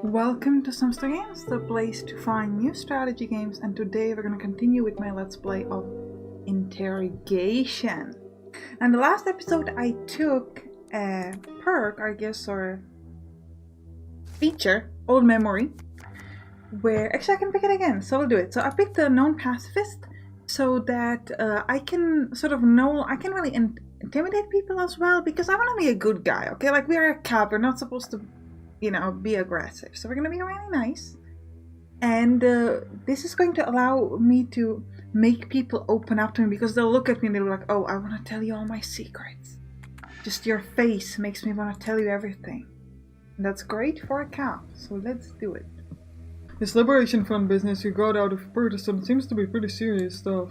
Welcome to Sampstra Games, the place to find new strategy games, and today we're going to continue with my Let's Play of Interrogation. And the last episode I took a perk, I guess, or feature, Old Memory, where, actually I can pick it again, so we'll do it. So I picked the Known Pacifist, so that I can sort of know, I can really intimidate people as well, because I want to be a good guy, okay? Like, we're a cop, we're not supposed to be aggressive. So we're gonna be really nice. And this is going to allow me to make people open up to me, because they'll look at me and they'll be like, oh, I want to tell you all my secrets. Just your face makes me want to tell you everything. And that's great for a cop, so let's do it. This Liberation Front business you got out of Purtisum seems to be pretty serious stuff.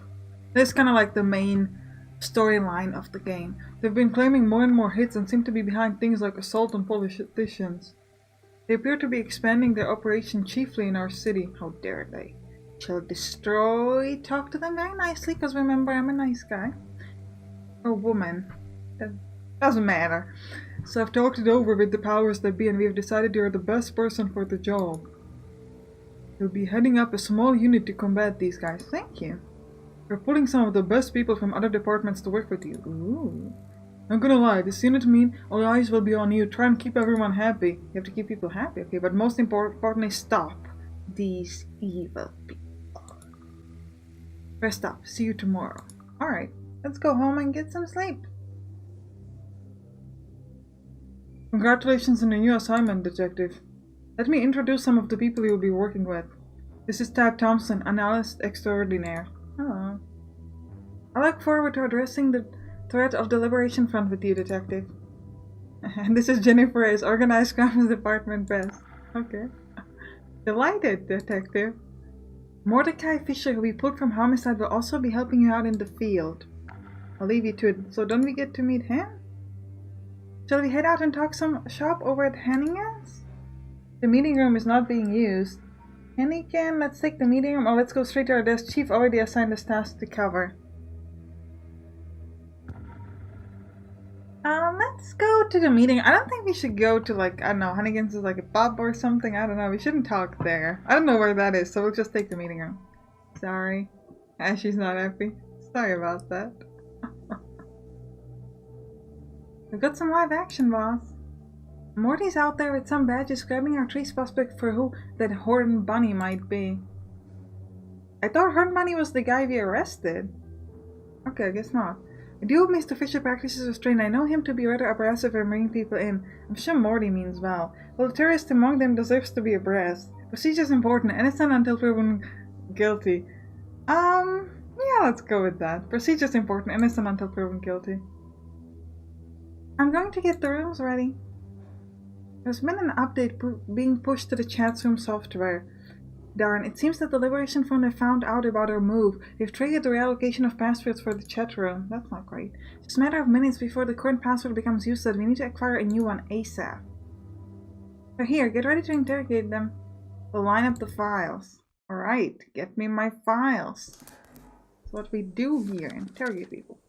This is kind of like the main storyline of the game. They've been claiming more and more hits and seem to be behind things like assault on politicians. They appear to be expanding their operation chiefly in our city. How dare they? Shall destroy. Talk to them very nicely, because remember, I'm a nice guy. Or woman. That doesn't matter. So I've talked it over with the powers that be, and we've decided you're the best person for the job. You'll be heading up a small unit to combat these guys. Thank you. We're pulling some of the best people from other departments to work with you. Ooh. Not gonna lie, this unit means all eyes will be on you. Try and keep everyone happy. You have to keep people happy, okay, but most importantly, stop these evil people. Rest up. See you tomorrow. Alright, let's go home and get some sleep. Congratulations on your new assignment, Detective. Let me introduce some of the people you'll be working with. This is Tab Thompson, Analyst Extraordinaire. Hello. I look forward to addressing the threat of the Liberation Front with you, Detective. And this is Jennifer as Organized Crimes Department Best. Okay. Delighted, Detective. Mordecai Fisher, who we pulled from Homicide, will also be helping you out in the field. I'll leave you to it. So don't we get to meet him? Shall we head out and talk some shop over at Hannigan's? The meeting room is not being used. Hannigan, let's take the meeting room, or let's go straight to our desk. Chief already assigned us tasks to cover. Let's go to the meeting. I don't think we should go to, like, I don't know, Hannigan's is like a pub or something. I don't know. We shouldn't talk there. I don't know where that is, so we'll just take the meeting room. Sorry. She's not happy. Sorry about that. We've got some live action, boss. Morty's out there with some badges grabbing our tree suspect for who that Horn Bunny might be. I thought Horn Bunny was the guy we arrested. Okay, I guess not. I do hope Mr. Fisher practices restraint. I know him to be rather abrasive and bringing people in. I'm sure Morty means well. Well, the terrorist among them deserves to be abreast. Procedure's important, innocent until proven guilty. Yeah, let's go with that. Procedure's important, innocent until proven guilty. I'm going to get the rooms ready. There's been an update being pushed to the chat room software. Darn, it seems that the Liberation Front have found out about our move. They've triggered the reallocation of passwords for the chat room. That's not great. It's just a matter of minutes before the current password becomes useless. We need to acquire a new one ASAP. So here, get ready to interrogate them. We'll line up the files. Alright, get me my files. That's what we do here, interrogate people.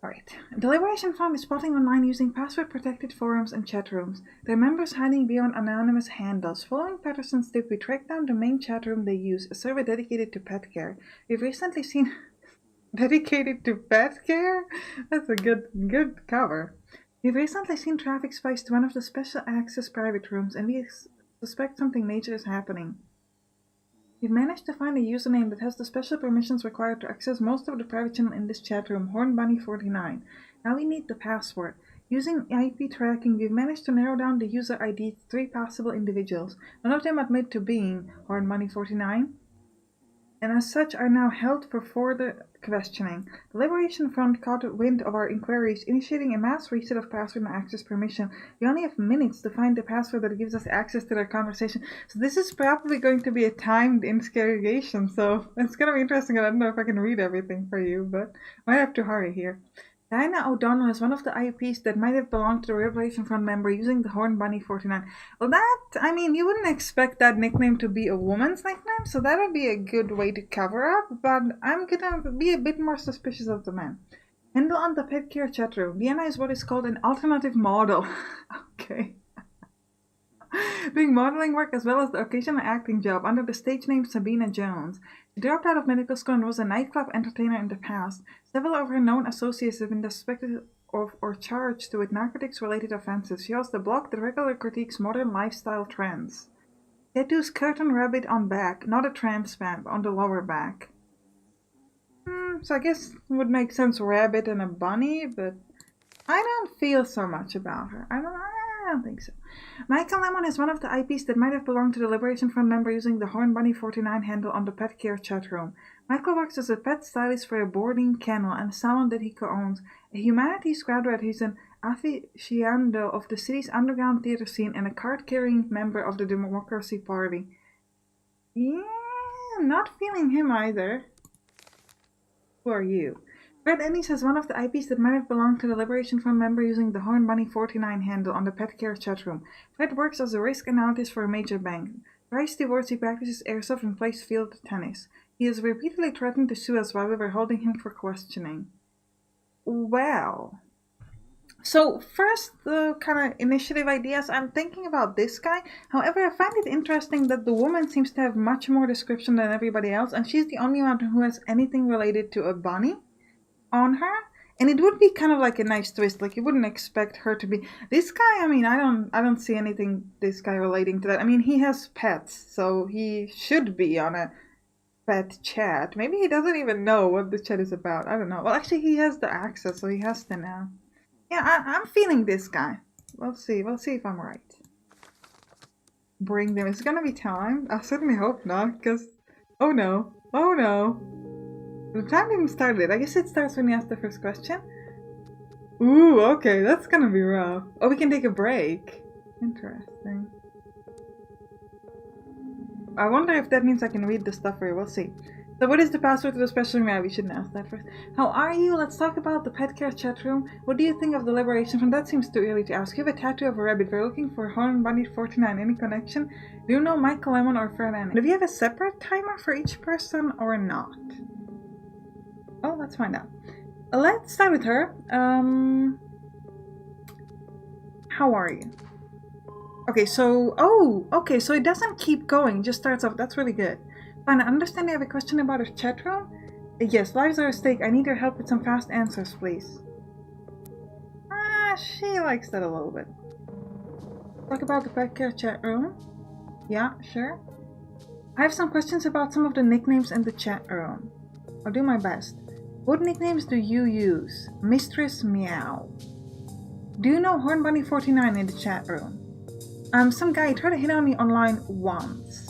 Alright, the Liberation Front is spotting online using password-protected forums and chat rooms. Their members hiding beyond anonymous handles. Following Patterson's tip, we tracked down the main chat room they use, a server dedicated to pet care. We've recently seen... dedicated to pet care? That's a good cover. We've recently seen traffic spikes to one of the special access private rooms, and we suspect something major is happening. We've managed to find a username that has the special permissions required to access most of the private channel in this chat room, HornBunny49. Now we need the password. Using IP tracking, we've managed to narrow down the user ID to 3 possible individuals. None of them admit to being HornBunny49, and as such are now held for further questioning. The Liberation Front caught wind of our inquiries, initiating a mass reset of password and access permission. We only have minutes to find the password that gives us access to their conversation. So this is probably going to be a timed interrogation, so it's going to be interesting. I don't know if I can read everything for you, but I might have to hurry here. Diana O'Donnell is one of the IPs that might have belonged to the Liberation Front member using the HornBunny49. Well, I mean, you wouldn't expect that nickname to be a woman's nickname, so that would be a good way to cover up, but I'm gonna be a bit more suspicious of the man. Handle on the pet care chat room. Diana is what is called an alternative model. Okay. doing modeling work as well as the occasional acting job under the stage name Sabina Jones. She dropped out of medical school and was a nightclub entertainer in the past. Several of her known associates have been suspected of or charged with narcotics-related offenses. She hosts a blog that regularly critiques modern lifestyle trends. Tattoos curtain rabbit on back, not a tramp stamp, on the lower back. So I guess it would make sense rabbit and a bunny, but I don't feel so much about her. I don't think so. Michael Lemon is one of the IPs that might have belonged to the Liberation Front member using the Horn Bunny 49 handle on the pet care chat room. Michael works as a pet stylist for a boarding kennel and salon that he co-owns. A humanities graduate, he's an aficionado of the city's underground theater scene and a card-carrying member of the Democracy Party. Yeah, not feeling him either. Who are you? Fred Ennis is one of the IPs that might have belonged to the Liberation Front member using the Horn Bunny 49 handle on the pet care chat room. Fred works as a risk analyst for a major bank. Thrice divorced, he practices airsoft and plays field tennis. He has repeatedly threatened to sue us while we were holding him for questioning. Well, so first the kind of initiative ideas, I'm thinking about this guy. However, I find it interesting that the woman seems to have much more description than everybody else, and she's the only one who has anything related to a bunny on her. And it would be kind of like a nice twist. Like, you wouldn't expect her to be this guy. I mean, I don't see anything this guy relating to that. I mean, he has pets, so he should be on a pet chat. Maybe he doesn't even know what the chat is about. I don't know. Well, actually, he has the access, so he has to know. Yeah, I'm feeling this guy. We'll see if I'm right. Bring them. Is it gonna be time? I certainly hope not, because oh no. The time even started. I guess it starts when you ask the first question. Ooh, okay, that's gonna be rough. Oh, we can take a break. Interesting. I wonder if that means I can read the stuff for you. We'll see. So what is the password to the special room? Yeah, we shouldn't ask that first. How are you? Let's talk about the pet care chat room. What do you think of the Liberation Front? That seems too early to ask. You have a tattoo of a rabbit. We're looking for Horn Bunny 49. Any connection? Do you know Michael Lemon or Fred Ann? Do we have a separate timer for each person or not? Oh, let's find out. Let's start with her. How are you? Okay, so so it doesn't keep going, it just starts off. That's really good. Fine, I understand you have a question about a chat room? Yes, lives are at stake. I need your help with some fast answers, please. She likes that a little bit. Talk about the pet care chat room? Yeah, sure. I have some questions about some of the nicknames in the chat room. I'll do my best. What nicknames do you use? Mistress Meow. Do you know Horn Bunny 49 in the chat room? Some guy tried to hit on me online once.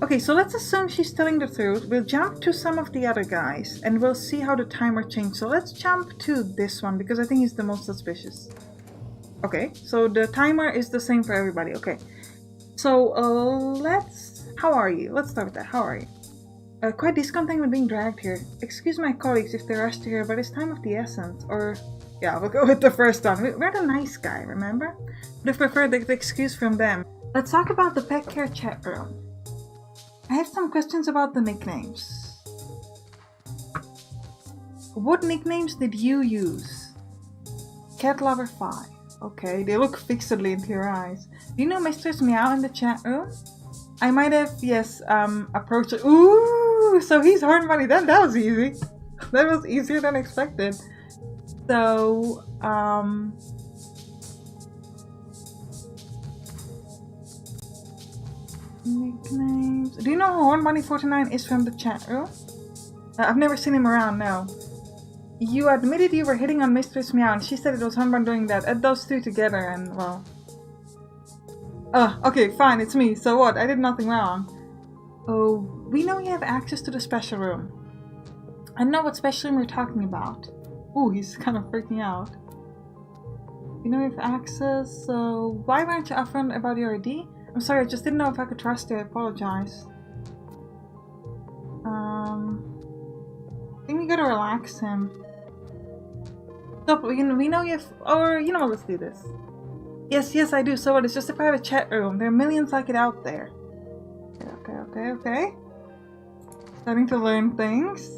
Okay, so let's assume she's telling the truth. We'll jump to some of the other guys and we'll see how the timer changed. So let's jump to this one because I think he's the most suspicious. Okay, so the timer is the same for everybody. Okay, so how are you? Let's start with that. How are you? Quite discontent with being dragged here. Excuse my colleagues if they're rushed here, but it's time of the essence. Or, yeah, we'll go with the first one. We're the nice guy, remember? Would have preferred the excuse from them. Let's talk about the pet care chat room. I have some questions about the nicknames. What nicknames did you use? Cat Lover 5. Okay, they look fixedly into your eyes. Do you know Mistress Meow in the chat room? I might have, yes, approached it. Ooh, so he's Horn Bunny. That was easy. That was easier than expected. So, nicknames. Do you know who Horn Bunny 49 is from the chat room? I've never seen him around, no. You admitted you were hitting on Mistress Meow, and she said it was Horn Bunny doing that. Add those two together, and well. Okay, fine, it's me. So what? I did nothing wrong. Oh, we know you have access to the special room. I don't know what special room you're talking about. Ooh, he's kind of freaking out. You know you have access, so why weren't you upfront about your ID? I'm sorry, I just didn't know if I could trust you. I apologize. I think we gotta relax him. Stop, we know you have, or you know what, let's do this. Yes, I do. So what? It's just a private chat room. There are millions like it out there. Okay. Starting to learn things.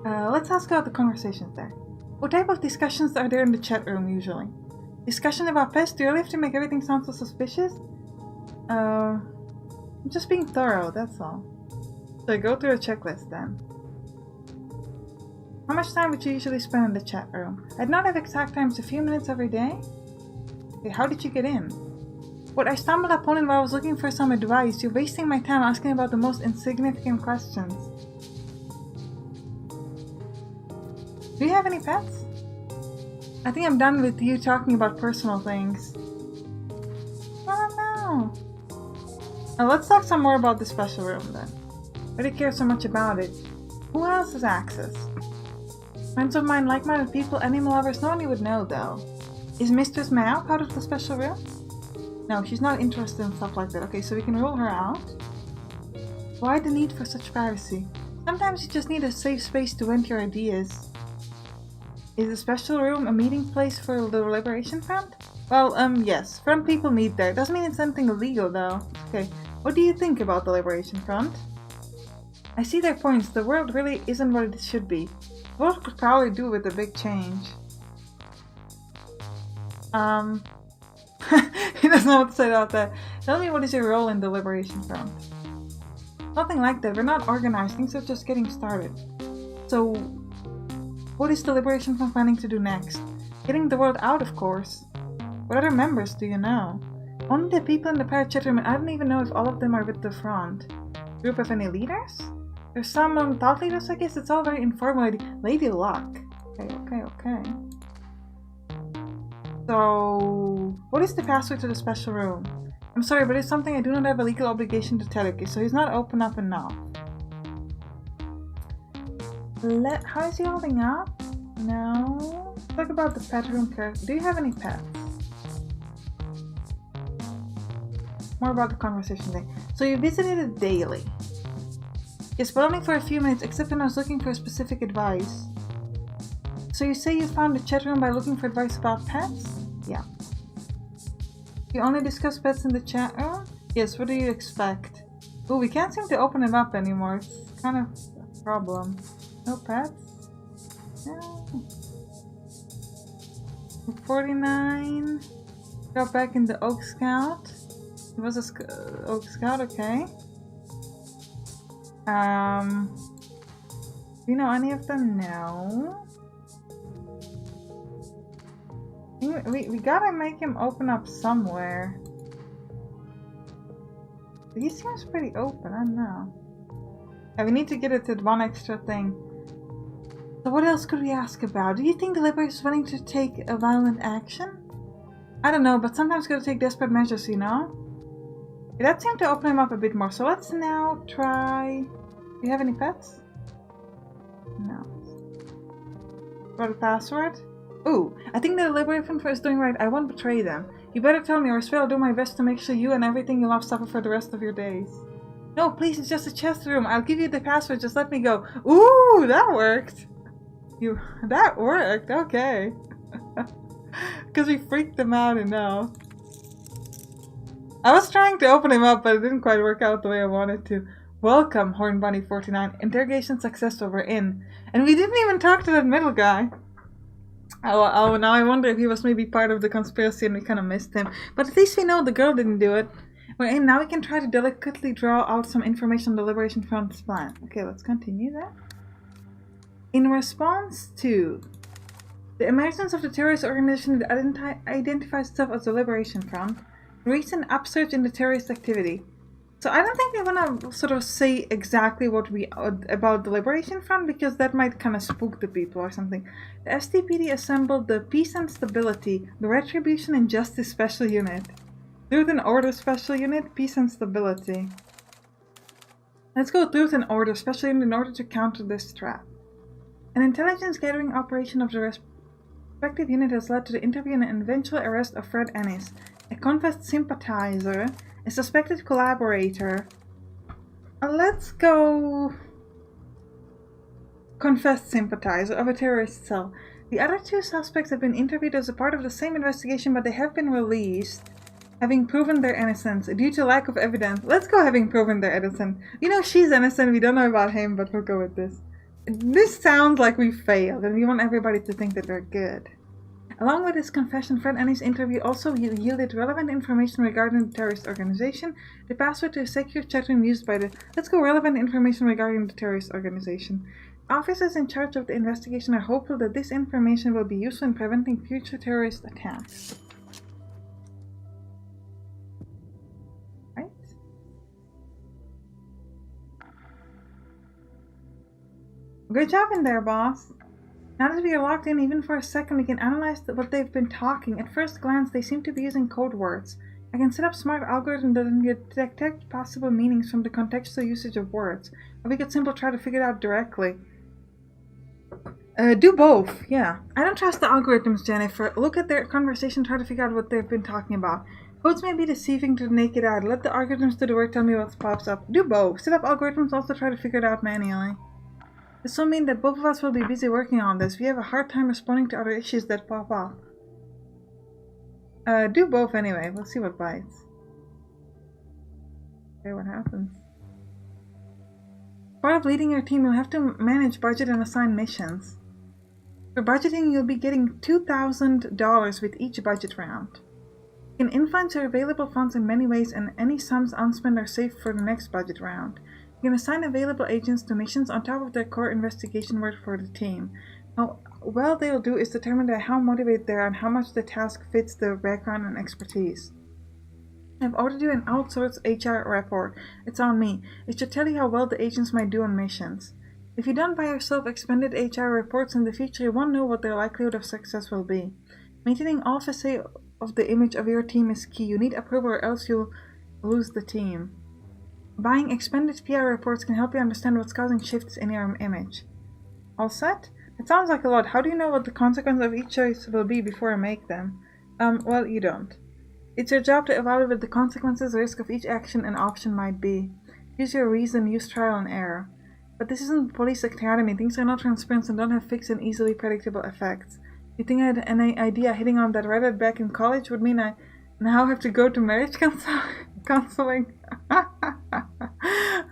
Let's ask about the conversations there. What type of discussions are there in the chat room usually? Discussion about pets? Do you really have to make everything sound so suspicious? I'm just being thorough, that's all. So I go through a checklist then. How much time would you usually spend in the chat room? I'd not have exact times, a few minutes every day? Okay, how did you get in? What I stumbled upon it while I was looking for some advice. You're wasting my time asking about the most insignificant questions. Do you have any pets? I think I'm done with you talking about personal things. Oh no. Now let's talk some more about the special room then. Why do you care so much about it? Who else has access? Friends of mine, like-minded people, animal lovers, no one you would know though. Is Mistress Meow part of the special room? No, she's not interested in stuff like that. Okay, so we can rule her out. Why the need for such privacy? Sometimes you just need a safe space to vent your ideas. Is the special room a meeting place for the Liberation Front? Well, yes. Front people meet there. Doesn't mean it's anything illegal though. Okay, what do you think about the Liberation Front? I see their points. The world really isn't what it should be. The world could probably do with a big change. He doesn't know what to say about that. Tell me, what is your role in the Liberation Front? Nothing like that. We're not organized. Things are just getting started. So, what is the Liberation Front planning to do next? Getting the word out, of course. What other members do you know? Only the people in the pirate chat room, and I don't even know if all of them are with the front. Group of any leaders? There's some thought leaders, I guess. It's all very informal. Lady Luck. Okay. So, what is the password to the special room? I'm sorry, but it's something I do not have a legal obligation to tell you, so he's not open up enough. How is he holding up? No. Talk about the pet room character. Do you have any pets? More about the conversation thing. So you visited it daily. Yes, but only for a few minutes, except when I was looking for specific advice. So you say you found the chat room by looking for advice about pets? Yeah. You only discuss pets in the chat room? Yes, what do you expect? Oh, we can't seem to open it up anymore. It's kind of a problem. No pets? No. 49. Got back in the Oak Scout. He was a Oak Scout, okay. Do you know any of them? No. We gotta make him open up somewhere. He seems pretty open, I don't know. Yeah, we need to get it to one extra thing. So what else could we ask about? Do you think the Liberator is willing to take a violent action? I don't know, but sometimes gotta take desperate measures, you know? Yeah, that seemed to open him up a bit more, so let's now try... Do you have any pets? No. What a password? Ooh, I think the Liberation Front is doing right. I won't betray them. You better tell me, or else I'll do my best to make sure you and everything you love suffer for the rest of your days. No, please, it's just a chest room. I'll give you the password, just let me go. Ooh, that worked. That worked, okay. Because we freaked them out enough. I was trying to open him up, but it didn't quite work out the way I wanted to. Welcome, Horn Bunny 49. Interrogation successful, we're in. And we didn't even talk to that middle guy. Oh, now I wonder if he was maybe part of the conspiracy and we kind of missed him. But at least we know the girl didn't do it. We're in. Now we can try to delicately draw out some information on the Liberation Front's plan. Okay, let's continue that. In response to the emergence of the terrorist organization that identifies itself as the Liberation Front, recent upsurge in the terrorist activity. So I don't think we want to sort of say exactly what we about the Liberation Front, because that might kind of spook the people or something. The STPD assembled the Peace and Stability, the Retribution and Justice Special Unit. Truth and Order Special Unit, Peace and Stability. Let's go Truth and Order Special Unit in order to counter this threat. An intelligence gathering operation of the respective unit has led to the interview and eventual arrest of Fred Ennis, a confessed sympathizer, a suspected collaborator. Let's go confessed sympathizer of a terrorist cell. The other two suspects have been interviewed as a part of the same investigation, but they have been released, having proven their innocence due to lack of evidence. Let's go having proven their innocence. You know, she's innocent, we don't know about him, but we'll go with this. This sounds like we failed, and we want everybody to think that we're good. Along with his confession, Fred Annie's interview also yielded relevant information regarding the terrorist organization, the password to a secure chat room used by the... Let's go relevant information regarding the terrorist organization. Officers in charge of the investigation are hopeful that this information will be useful in preventing future terrorist attacks. Right? Good job in there, boss. Now that we are locked in even for a second, we can analyze what they've been talking. At first glance, they seem to be using code words. I can set up smart algorithms that detect possible meanings from the contextual usage of words. Or we could simply try to figure it out directly. Do both, yeah. I don't trust the algorithms, Jennifer. Look at their conversation, try to figure out what they've been talking about. Codes may be deceiving to the naked eye. Let the algorithms do the work, tell me what pops up. Do both. Set up algorithms, also try to figure it out manually. This will mean that both of us will be busy working on this. We have a hard time responding to other issues that pop up. Do both anyway. We'll see what bites. Okay, what happens? Part of leading your team, you'll have to manage budget and assign missions. For budgeting, you'll be getting $2,000 with each budget round. You can influence your available funds in many ways, and any sums unspent are saved for the next budget round. You can assign available agents to missions on top of their core investigation work for the team. How well they'll do is determined by how motivated they are and how much the task fits their background and expertise. I've ordered you an outsourced HR report. It's on me. It should tell you how well the agents might do on missions. If you don't buy yourself expanded HR reports in the future, you won't know what their likelihood of success will be. Maintaining all facets of the image of your team is key. You need approval or else you'll lose the team. Buying expanded PR reports can help you understand what's causing shifts in your image. All set? It sounds like a lot. How do you know what the consequence of each choice will be before I make them? Well, you don't. It's your job to evaluate what the consequences, risk of each action and option might be. Use your reason, use trial and error. But this isn't police academy. Things are not transparent and don't have fixed and easily predictable effects. You think I had any idea hitting on that Reddit back in college would mean I now have to go to marriage counseling?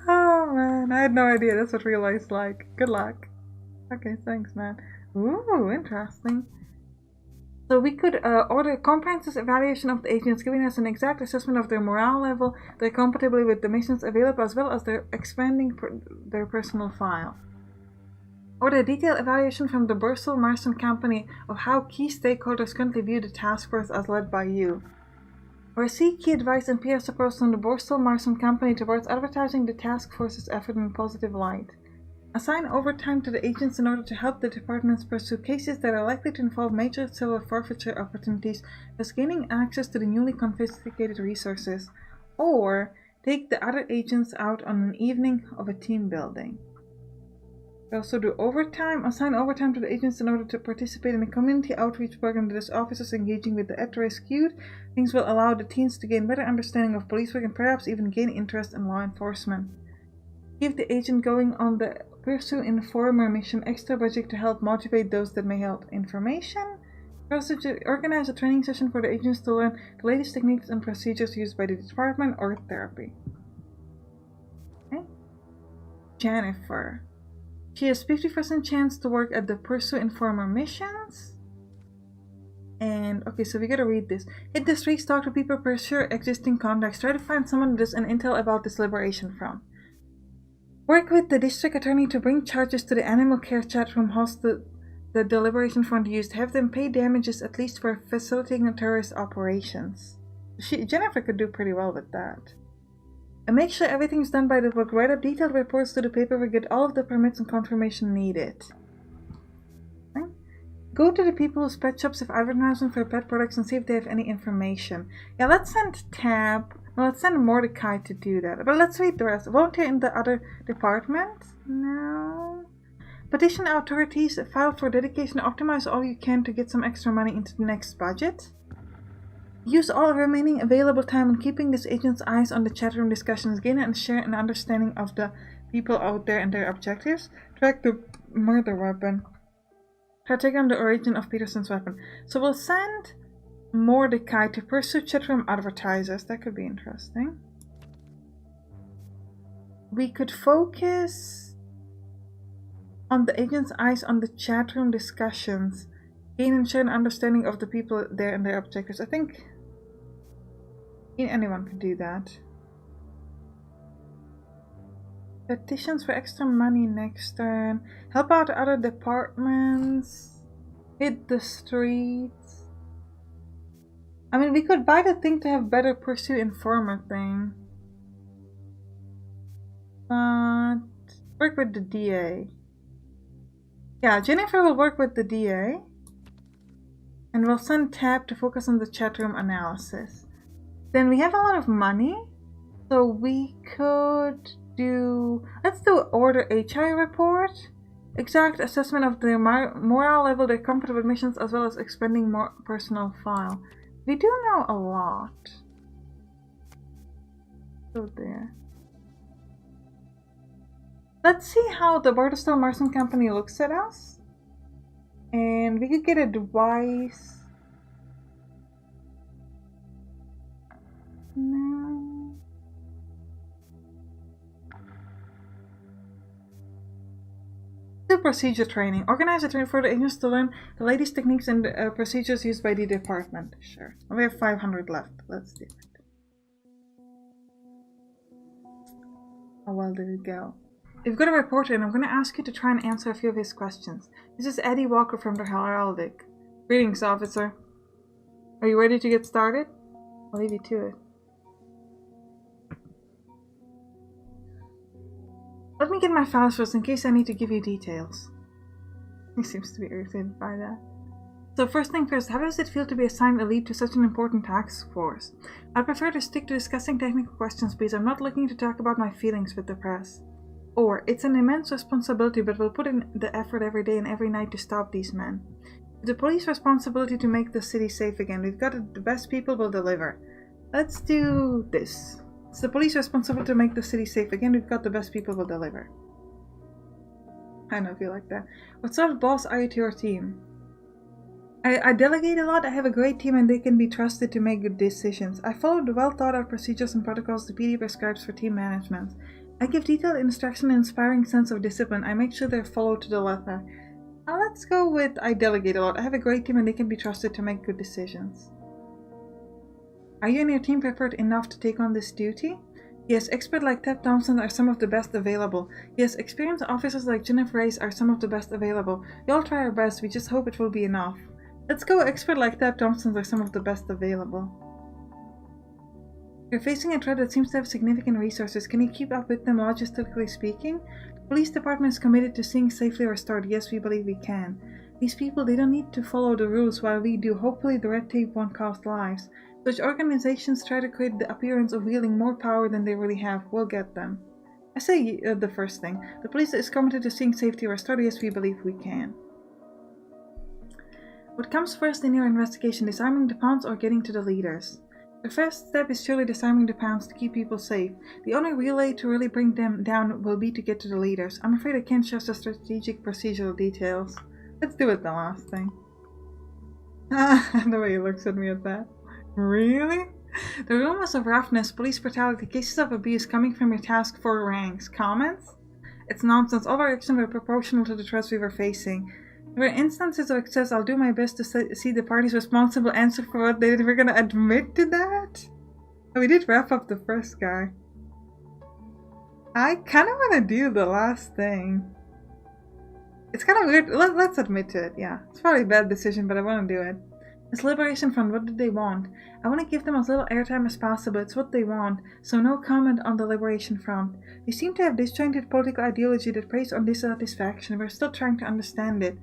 Oh man, I had no idea that's what real life's like. Good luck. Okay, thanks man. Ooh, interesting. So we could order a comprehensive evaluation of the agents, giving us an exact assessment of their morale level, their compatibility with the missions available, as well as their expanding their personal file. Order a detailed evaluation from the Borstel Marston Company of how key stakeholders currently view the task force as led by you. Or seek key advice and PR support from the Borstel Marston Company towards advertising the task force's effort in a positive light. Assign overtime to the agents in order to help the departments pursue cases that are likely to involve major civil forfeiture opportunities, thus gaining access to the newly confiscated resources. Or take the other agents out on an evening of a team building. Also do overtime. Assign overtime to the agents in order to participate in a community outreach program that is officers engaging with the at-risk youth. Things will allow the teens to gain better understanding of police work and perhaps even gain interest in law enforcement. Give the agent going on the Pursue Informer mission extra budget to help motivate those that may help information. Organize a training session for the agents to learn the latest techniques and procedures used by the department or therapy. Okay. Jennifer. She has 50% chance to work at the Pursue Informer missions. And, okay, so we gotta read this. Hit the streets, talk to people, pursue existing contacts. Try to find someone there's an intel about this liberation from. Work with the district attorney to bring charges to the animal care chat room house the Liberation Front used. Have them pay damages at least for facilitating terrorist operations. Jennifer could do pretty well with that. And make sure everything's done by the book. Write up detailed reports to the paper. Get all of the permits and confirmation needed. Okay. Go to the people's pet shops if advertising for pet products and see if they have any information. Yeah, let's send Tab. Well, let's send Mordecai to do that. But let's read the rest. Volunteer in the other department? No. Petition authorities, file for dedication, optimize all you can to get some extra money into the next budget. Use all remaining available time on keeping this agent's eyes on the chat room discussions. Gain and share an understanding of the people out there and their objectives. Track the murder weapon. Try to take on the origin of Peterson's weapon. So we'll send Mordecai to pursue chatroom advertisers. That could be interesting. We could focus on the agent's eyes on the chatroom discussions Gain and share an understanding of the people there and their objectives. I think anyone could do that. Petitions for extra money next turn. Help out other departments. Hit the streets. I mean, we could buy the thing to have better pursue informer thing. But work with the DA. Yeah, Jennifer will work with the DA. And we'll send Tab to focus on the chat room analysis. Then we have a lot of money. So we could do... Let's do order HI report. Exact assessment of their morale level, their comfort with missions, as well as expending more personal file. We do know a lot. So there. Let's see how the Bartostone Marston Company looks at us. And we could get advice. No. Do procedure training. Organize a training for the agents to learn the latest techniques and procedures used by the department. Sure. We have 500 left. Let's do it. How well did it go? We've got a reporter and I'm going to ask you to try and answer a few of his questions. This is Eddie Walker from the Heraldic. Greetings, officer. Are you ready to get started? I'll leave you to it. Let me get my files first in case I need to give you details. He seems to be irritated by that. So first thing first, how does it feel to be assigned a lead to such an important task force? I prefer to stick to discussing technical questions, please. I'm not looking to talk about my feelings with the press. Or, it's an immense responsibility, but we'll put in the effort every day and every night to stop these men. It's the police responsibility to make the city safe again. We've got it, the best people will deliver. Let's do this. It's the police responsibility to make the city safe again. We've got the best people will deliver. I don't know if you like that. What sort of boss are you to your team? I delegate a lot. I have a great team and they can be trusted to make good decisions. I follow the well thought out procedures and protocols the PD prescribes for team management. I give detailed instruction and inspiring sense of discipline. I make sure they're followed to the letter. Now let's go with I delegate a lot. I have a great team and they can be trusted to make good decisions. Are you and your team prepared enough to take on this duty? Yes, experts like Ted Thompson are some of the best available. Yes, experienced officers like Jennifer Race are some of the best available. We all try our best, we just hope it will be enough. Let's go, experts like Ted Thompson are some of the best available. You're facing a threat that seems to have significant resources. Can you keep up with them logistically speaking? The police department is committed to seeing safely restored. Yes, we believe we can. These people, they don't need to follow the rules while we do. Hopefully the red tape won't cost lives. Such organizations try to create the appearance of wielding more power than they really have. We'll get them. I say the first thing. The police is committed to seeing safety restored. Yes, we believe we can. What comes first in your investigation? Disarming the pawns or getting to the leaders? The first step is surely disarming the pawns to keep people safe. The only relay to really bring them down will be to get to the leaders. I'm afraid I can't share the strategic procedural details. Let's do it the last thing. The way he looks at me at that. Really? The rumors of roughness, police brutality, cases of abuse coming from your task force ranks. Comments? It's nonsense. All our actions were proportional to the threats we were facing. If there are instances of excess, I'll do my best to see the parties responsible answer for what they did. We're gonna admit to that? We did wrap up the first guy. I kind of want to do the last thing. It's kind of weird. Let's admit to it, yeah. It's probably a bad decision, but I want to do it. This Liberation Front, what did they want? I want to give them as little airtime as possible. It's what they want, so no comment on the Liberation Front. They seem to have disjointed political ideology that preys on dissatisfaction. We're still trying to understand it.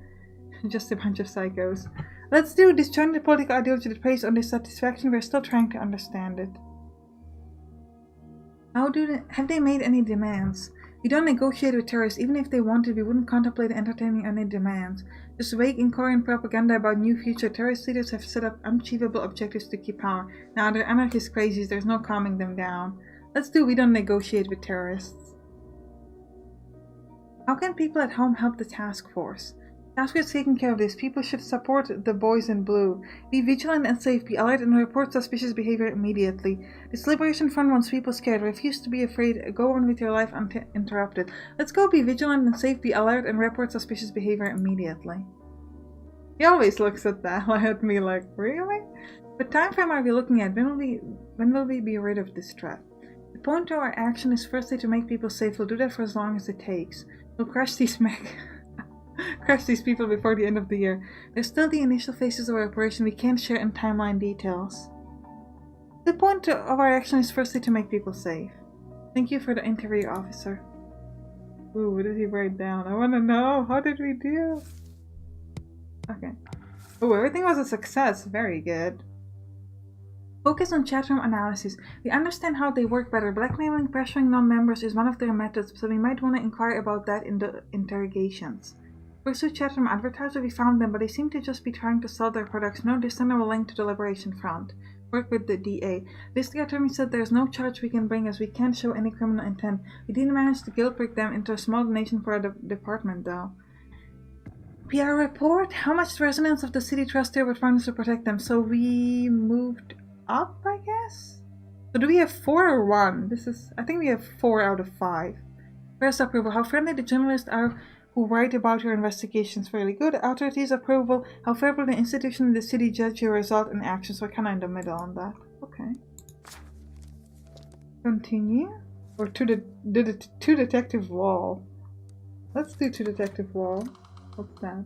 Just a bunch of psychos. Let's do disjointed political ideology that preys on dissatisfaction. We're still trying to understand it. Have they made any demands? We don't negotiate with terrorists. Even if they wanted, we wouldn't contemplate entertaining any demands. Just vague incoherent propaganda about new future. Terrorist leaders have set up unachievable objectives to keep power. Now they're anarchist crazies. There's no calming them down. Let's do we don't negotiate with terrorists. How can people at home help the task force? Task force is taking care of this. People should support the boys in blue. Be vigilant and safe. Be alert and report suspicious behavior immediately. This Liberation Front wants people scared. Refuse to be afraid. Go on with your life uninterrupted. Let's go. Be vigilant and safe. Be alert and report suspicious behavior immediately. He always looks at me like, really? The time frame are we looking at? When will we be rid of this threat? The point of our action is firstly to make people safe. We'll do that for as long as it takes. We'll crush these people before the end of the year. There's still the initial phases of our operation we can't share in timeline details. The point of our action is firstly to make people safe. Thank you for the interview, officer. Ooh, what did he write down? I want to know. How did we do? Okay. Oh, everything was a success. Very good. Focus on chatroom analysis. We understand how they work better. Blackmailing, pressuring non-members is one of their methods, so we might want to inquire about that in the interrogations. Pursue chatroom advertisers, we found them, but they seem to just be trying to sell their products. No discernible link to the Liberation Front. Work with the DA. District Attorney said there's no charge we can bring as we can't show any criminal intent. We didn't manage to guilt-break them into a small donation for our department, though. PR report? How much residents of the city trust their partners to protect them? So we moved up, I guess? So do we have 4 or 1? I think we have 4 out of 5. Press approval. How friendly the journalists are who write about your investigations. Fairly good. Authorities approval. How favorable the institution and the city judge your result and action. So we're kind of in the middle on that. Okay. Continue. Or to detective wall. Let's do to detective wall. What's that?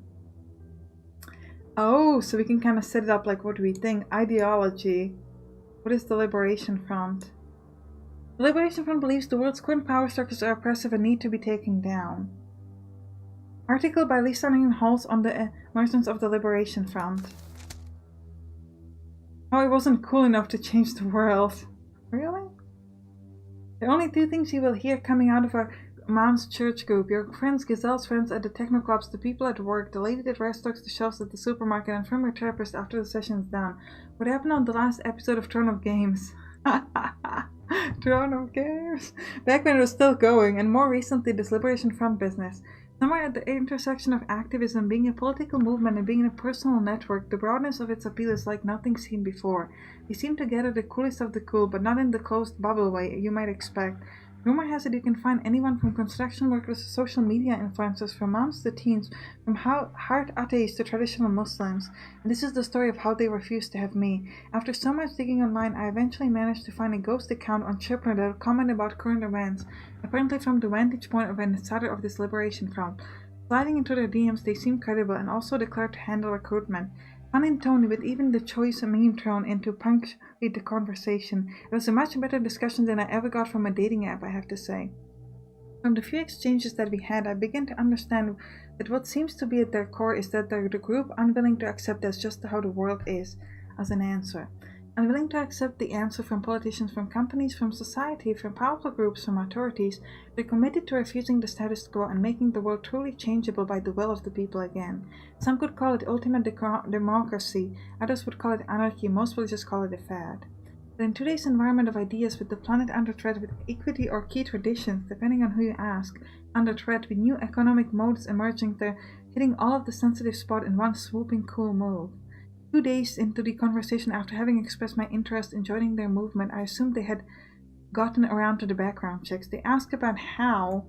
Oh, so we can kind of set it up like what do we think? Ideology. What is the Liberation Front? The Liberation Front believes the world's current power structures are oppressive and need to be taken down. Article by Lisa Halls on the emergence of the Liberation Front. Oh, it wasn't cool enough to change the world. Really? The only 2 things you will hear coming out of our mom's church group. Your friends, Gazelle's friends at the techno clubs, the people at work, the lady that restocks the shelves at the supermarket, and from your therapist after the session's done. What happened on the last episode of Throne of Games? Throne of Games? Back when it was still going, and more recently this Liberation Front business. Somewhere at the intersection of activism, being a political movement, and being a personal network, the broadness of its appeal is like nothing seen before. They seem to gather the coolest of the cool, but not in the closed bubble way you might expect. Rumor has it you can find anyone from construction workers to social media influencers, from moms to teens, from hard atheists to traditional Muslims. And this is the story of how they refused to have me. After so much digging online, I eventually managed to find a ghost account on Chipner that would comment about current events, apparently from the vantage point of an insider of this Liberation Front. Sliding into their DMs, they seem credible and also declared to handle recruitment. Fun and Tony, with even the choice meme thrown in to punctuate the conversation. It was a much better discussion than I ever got from a dating app, I have to say. From the few exchanges that we had, I began to understand that what seems to be at their core is that they're the group unwilling to accept as just how the world is, as an answer. Unwilling to accept the answer from politicians, from companies, from society, from powerful groups, from authorities. They're committed to refusing the status quo and making the world truly changeable by the will of the people again. Some could call it ultimate democracy, others would call it anarchy, most will just call it a fad. But in today's environment of ideas, with the planet under threat, with equity or key traditions, depending on who you ask, under threat, with new economic modes emerging, they're hitting all of the sensitive spot in one swooping cool move. 2 days into the conversation, after having expressed my interest in joining their movement, I assumed they had gotten around to the background checks. They asked about how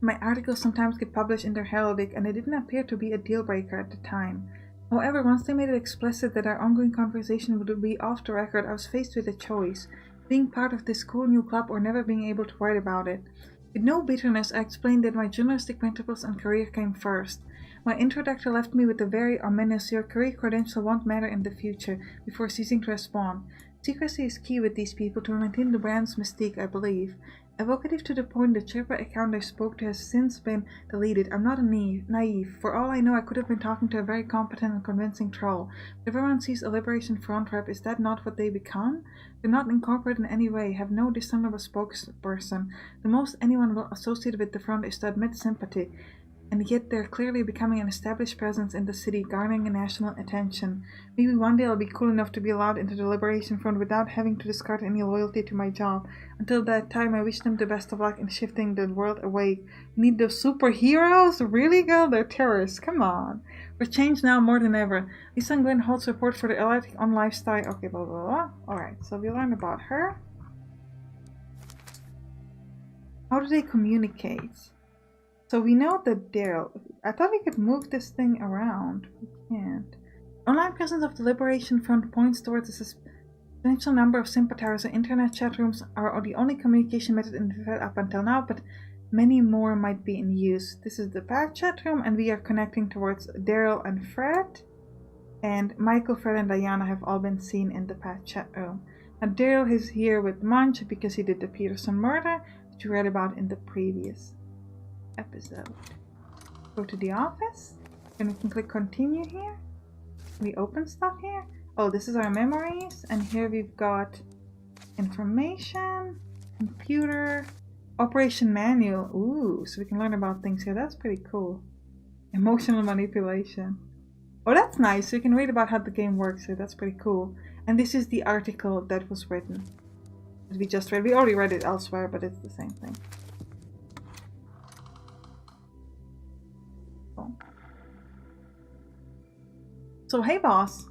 my articles sometimes get published in their heraldic, and it didn't appear to be a deal breaker at the time. However, once they made it explicit that our ongoing conversation would be off the record, I was faced with a choice: being part of this cool new club or never being able to write about it. With no bitterness, I explained that my journalistic principles and career came first. My introductor left me with a very ominous "your career credential won't matter in the future" before ceasing to respond. Secrecy is key with these people to maintain the brand's mystique, I believe. Evocative to the point, the Chirpa account I spoke to has since been deleted. I'm not naive. For all I know, I could have been talking to a very competent and convincing troll. If everyone sees a Liberation Front rep, is that not what they become? They're not incorporated in any way, have no discernible spokesperson. The most anyone will associate with the front is to admit sympathy. And yet they're clearly becoming an established presence in the city, garnering national attention. Maybe one day I'll be cool enough to be allowed into the Liberation Front without having to discard any loyalty to my job. Until that time, I wish them the best of luck in shifting the world away. Need those superheroes? Really, girl? They're terrorists. Come on. For change now more than ever. Lisa and Glenn holds support for the electric on lifestyle. Okay, blah, blah, blah. Alright, so we learned about her. How do they communicate? So we know that Daryl, I thought we could move this thing around. We can't. Online presence of the Liberation Front points towards a substantial number of sympathizers. Internet chat rooms are the only communication method in the thread up until now, but many more might be in use. This is the bad chat room, and we are connecting towards Daryl and Fred. And Michael, Fred, and Diana have all been seen in the bad chat room. And Daryl is here with Munch because he did the Peterson murder, which we read about in the previous episode. Go to the office, and we can click continue here. We open stuff here. Oh, this is our memories, and here we've got information, computer, operation manual. Ooh, so we can learn about things here. That's pretty cool. Emotional manipulation. Oh, that's nice. So you can read about how the game works here. That's pretty cool. And this is the article that was written. That we just read. We already read it elsewhere, but it's the same thing. Cool. So, hey boss.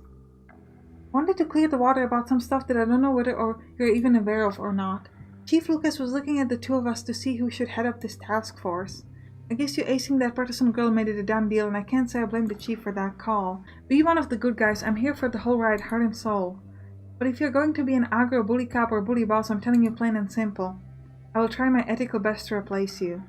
Wanted to clear the water about some stuff that I don't know whether or you're even aware of or not. Chief Lucas was looking at the two of us to see who should head up this task force. I guess you acing that Patterson girl made it a done deal, and I can't say I blame the chief for that call. Be one of the good guys. I'm here for the whole ride, heart and soul. But if you're going to be an aggro bully cop or bully boss, I'm telling you plain and simple. I will try my ethical best to replace you.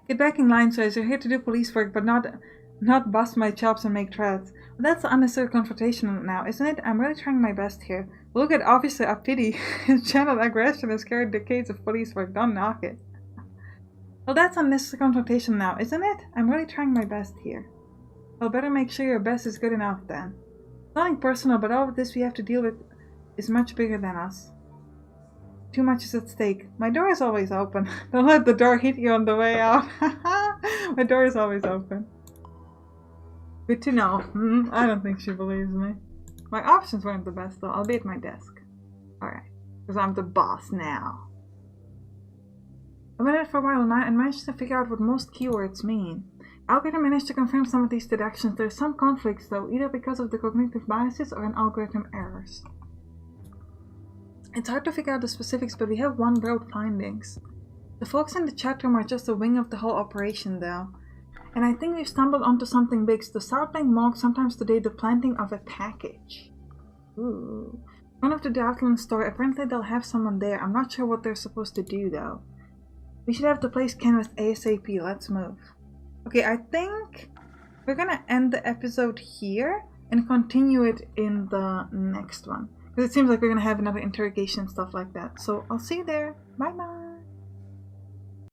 Get back in line, sirs. You're here to do police work, but not bust my chops and make threats. Well, that's unnecessary confrontation now, isn't it? I'm really trying my best here. Look at Officer Apidi. His channeled aggression has carried decades of police work. Don't knock it. Well, that's unnecessary confrontation now, isn't it? I'm really trying my best here. Well, better make sure your best is good enough then. Nothing personal, but all of this we have to deal with is much bigger than us. Too much is at stake. My door is always open. Don't let the door hit you on the way out. My door is always open. Good to know. I don't think she believes me. My options weren't the best though. I'll be at my desk. Alright. Because I'm the boss now. I went at it for a while and managed to figure out what most keywords mean. Algorithm managed to confirm some of these deductions. There are some conflicts though, either because of the cognitive biases or in algorithm errors. It's hard to figure out the specifics, but we have one broad findings. The folks in the chat room are just a wing of the whole operation though. And I think we've stumbled onto something big. The South Bank Morgue sometimes today the planting of a package. Ooh. One of the Doutland store, apparently they'll have someone there. I'm not sure what they're supposed to do though. We should have the place canvassed ASAP. Let's move. Okay, I think we're gonna end the episode here and continue it in the next one. Because it seems like we're gonna have another interrogation and stuff like that. So I'll see you there. Bye bye.